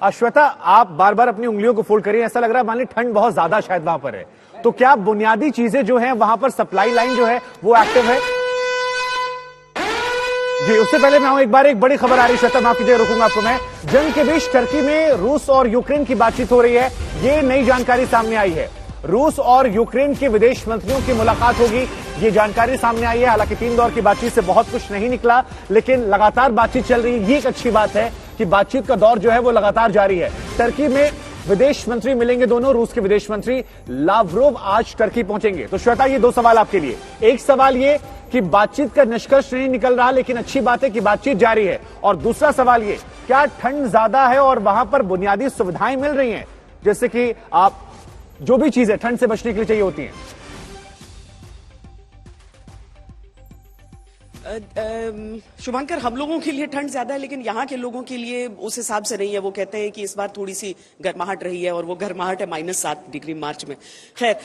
श्वेता, आप बार बार अपनी उंगलियों को फोल्ड करिए, ऐसा लग रहा है मान ली ठंड बहुत ज्यादा शायद वहां पर है, तो क्या बुनियादी चीजें जो हैं वहां पर सप्लाई लाइन जो है वो एक्टिव है? जी, उससे पहले मैं एक बार एक बड़ी खबर आ रही है, श्वेता माफ कीजिए, रुकूंगा आपको मैं। जंग के बीच टर्की में रूस और यूक्रेन की बातचीत हो रही है, ये नई जानकारी सामने आई है। रूस और यूक्रेन के विदेश मंत्रियों की मुलाकात होगी, ये जानकारी सामने आई है। हालांकि 3 दौर की बातचीत से बहुत कुछ नहीं निकला, लेकिन लगातार बातचीत चल रही है। ये एक अच्छी बात है कि बातचीत का दौर जो है वो लगातार जारी है। टर्की में विदेश मंत्री मिलेंगे दोनों, रूस के विदेश मंत्री लावरोव आज टर्की पहुंचेंगे। तो श्वेता, ये 2 सवाल आपके लिए। एक सवाल ये कि बातचीत का निष्कर्ष नहीं निकल रहा, लेकिन अच्छी बात है कि बातचीत जारी है। और दूसरा सवाल ये, क्या ठंड ज्यादा है और वहां पर बुनियादी सुविधाएं मिल रही हैं, जैसे कि आप जो भी चीजें ठंड से बचने के लिए चाहिए होती हैं? शुभंकर, हम लोगों के लिए ठंड ज्यादा है, लेकिन यहाँ के लोगों के लिए उस हिसाब से नहीं है। वो कहते हैं कि इस बार थोड़ी सी गर्माहट रही है, और वो गर्माहट है -7 डिग्री मार्च में। खैर,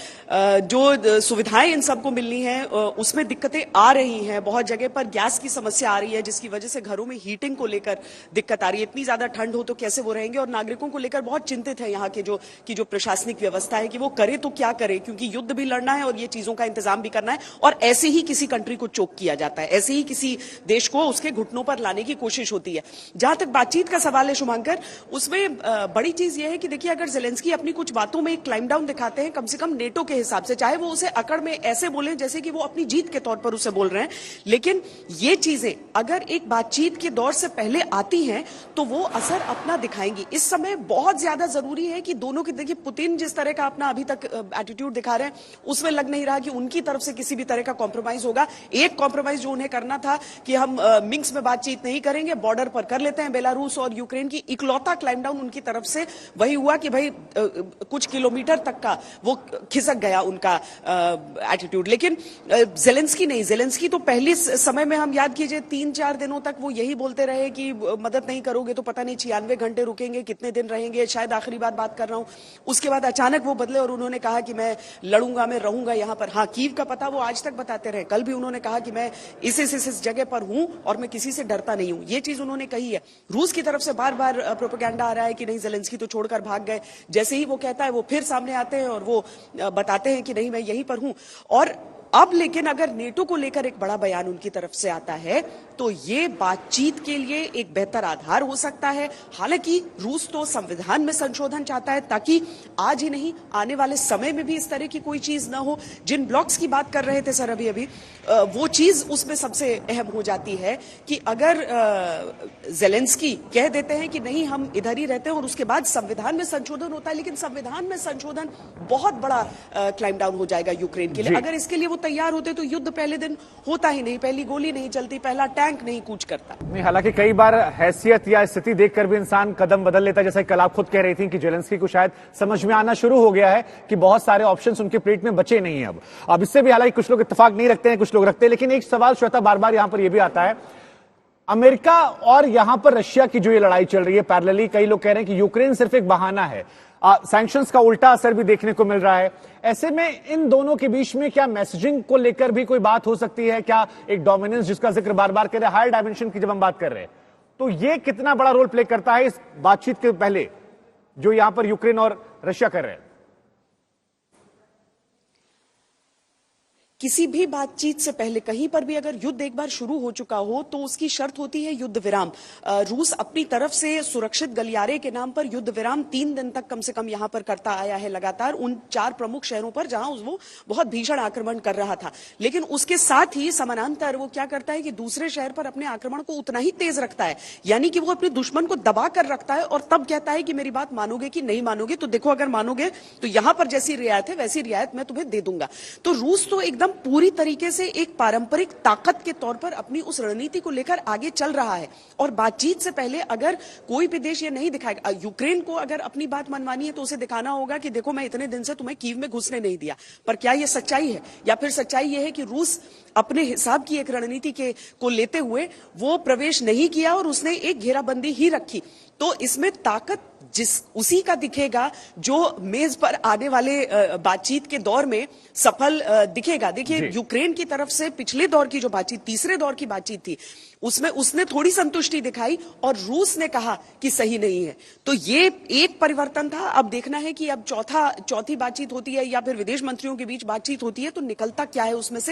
जो सुविधाएं इन सबको मिलनी है उसमें दिक्कतें आ रही हैं। बहुत जगह पर गैस की समस्या आ रही है, जिसकी वजह से घरों में हीटिंग को लेकर दिक्कत आ रही है। इतनी ज्यादा ठंड हो तो कैसे वो रहेंगे, और नागरिकों को लेकर बहुत चिंतित है यहाँ के जो प्रशासनिक व्यवस्था है कि वो करे तो क्या करे, क्योंकि युद्ध भी लड़ना है और ये चीजों का इंतजाम भी करना है। और ऐसे ही किसी कंट्री को चोक किया जाता है, ऐसे ही किसी देश को उसके घुटनों पर लाने की कोशिश होती है। जहां तक बातचीत का सवाल है शुभंकर, उसमें बड़ी चीज यह है कि देखिए, अगर ज़ेलेंस्की अपनी कुछ बातों में एक क्लाइम डाउन दिखाते हैं, कम से कम नेटो के हिसाब से, चाहे वो उसे अकड़ में ऐसे बोले जैसे कि वो अपनी जीत के तौर पर उसे बोल रहे हैं, लेकिन ये चीजें अगर एक बातचीत के दौर से पहले आती हैं तो वो असर अपना दिखाएंगी। इस समय बहुत ज्यादा जरूरी है कि दोनों की, देखिए पुतिन जिस तरह का अपना अभी तक एटीट्यूड दिखा रहे हैं, उसमें लग नहीं रहा कि उनकी तरफ से किसी भी तरह का कॉम्प्रोमाइज होगा। एक कॉम्प्रोमाइज जो उन्हें करना था कि हम मिंस्क में बातचीत नहीं करेंगे, बॉर्डर पर कर लेते हैं बेलारूस और यूक्रेन की, इकलौता क्लाइम डाउन उनकी तरफ से वही हुआ कि भाई कुछ किलोमीटर तक का वो खिसक गया उनका एटीट्यूड। लेकिन ज़ेलेंस्की नहीं, ज़ेलेंस्की तो पहले समय में हम याद कीजिए 3-4 दिनों तक वो यही बोलते रहे कि मदद नहीं करोगे तो पता नहीं 96 घंटे रुकेंगे, कितने दिन रहेंगे, शायद आखिरी बात कर रहा हूं। उसके बाद अचानक वो बदले और उन्होंने कहा कि मैं लड़ूंगा, मैं रहूंगा यहां पर। हाँ, कीव का पता वो आज तक बताते रहे। कल भी उन्होंने कहा कि मैं इस जगह पर हूं और मैं किसी से डरता नहीं हूं, ये चीज उन्होंने कही है। रूस की तरफ से बार बार प्रोपेगेंडा आ रहा है कि नहीं, ज़ेलेंस्की तो छोड़कर भाग गए। जैसे ही वो कहता है वो फिर सामने आते हैं और वो बताते हैं कि नहीं, मैं यहीं पर हूं। और अब लेकिन अगर नेटो को लेकर एक बड़ा बयान उनकी तरफ से आता है तो ये बातचीत के लिए एक बेहतर आधार हो सकता है। हालांकि रूस तो संविधान में संशोधन चाहता है ताकि आज ही नहीं, आने वाले समय में भी इस तरह की कोई चीज ना हो। जिन ब्लॉक्स की बात कर रहे थे सर अभी वो चीज उसमें सबसे अहम हो जाती है कि अगर ज़ेलेंस्की कह देते हैं कि नहीं, हम इधर ही रहते हैं, और उसके बाद संविधान में संशोधन होता है, लेकिन संविधान में संशोधन बहुत बड़ा क्लाइम डाउन हो जाएगा यूक्रेन के लिए। अगर इसके लिए वो तैयार होते तो युद्ध पहले दिन होता ही नहीं, पहली गोली नहीं चलती, पहला टैंक नहीं कूच करता। नहीं, हालांकि कई बार हैसियत या स्थिति देखकर भी इंसान कदम बदल लेता है। जैसे कल आप खुद कह रही थी कि ज़ेलेंस्की को शायद समझ में आना शुरू हो गया है कि बहुत सारे ऑप्शंस उनके प्लेट में बचे नहीं है। अब इससे भी हालांकि कुछ लोग इत्तेफाक नहीं रखते हैं, कुछ लोग रखते हैं। लेकिन एक सवाल श्वेता बार बार यहां पर यह भी आता है, अमेरिका और यहां पर रशिया की जो ये लड़ाई चल रही है पैरेलली, कई लोग कह रहे हैं कि यूक्रेन सिर्फ एक बहाना है, सैंक्शंस का उल्टा असर भी देखने को मिल रहा है। ऐसे में इन दोनों के बीच में क्या मैसेजिंग को लेकर भी कोई बात हो सकती है? क्या एक डोमिनेंस जिसका जिक्र बार बार कर रहे हैं, हायर डायमेंशन की जब हम बात कर रहे हैं, तो ये कितना बड़ा रोल प्ले करता है इस बातचीत के पहले जो यहां पर यूक्रेन और रशिया कर रहे हैं? किसी भी बातचीत से पहले कहीं पर भी अगर युद्ध एक बार शुरू हो चुका हो तो उसकी शर्त होती है युद्ध विराम। रूस अपनी तरफ से सुरक्षित गलियारे के नाम पर युद्ध विराम 3 दिन तक कम से कम यहां पर करता आया है लगातार, उन 4 प्रमुख शहरों पर जहां वो बहुत भीषण आक्रमण कर रहा था। लेकिन उसके साथ ही समानांतर वो क्या करता है कि दूसरे शहर पर अपने आक्रमण को उतना ही तेज रखता है, यानी कि वो अपने दुश्मन को दबा कर रखता है और तब कहता है कि मेरी बात मानोगे कि नहीं मानोगे, तो देखो अगर मानोगे तो यहां पर जैसी रियायत है वैसी रियायत मैं तुम्हें दे दूंगा। तो रूस तो एकदम पूरी तरीके से एक पारंपरिक ताकत के तौर पर अपनी उस रणनीति को लेकर आगे चल रहा है। और बातचीत से पहले अगर कोई भी देश ये नहीं दिखाएगा, यूक्रेन को अगर अपनी बात मनवानी है तो उसे दिखाना होगा कि देखो मैं इतने दिन से तुम्हें कीव में घुसने नहीं दिया। पर क्या ये सच्चाई है, या फिर सच्चाई ये है कि रूस अपने हिसाब की एक रणनीति को लेते हुए वो प्रवेश नहीं किया और उसने एक घेराबंदी ही रखी। तो इसमें ताकत उसी का दिखेगा जो मेज पर आने वाले बातचीत के दौर में सफल दिखेगा। देखिए, यूक्रेन की तरफ से पिछले दौर की जो बातचीत, तीसरे दौर की बातचीत थी, उसमें उसने थोड़ी संतुष्टि दिखाई और रूस ने कहा कि सही नहीं है। तो ये एक परिवर्तन था। अब देखना है कि अब चौथी बातचीत होती है या फिर विदेश मंत्रियों के बीच बातचीत होती है तो निकलता क्या है उसमें से।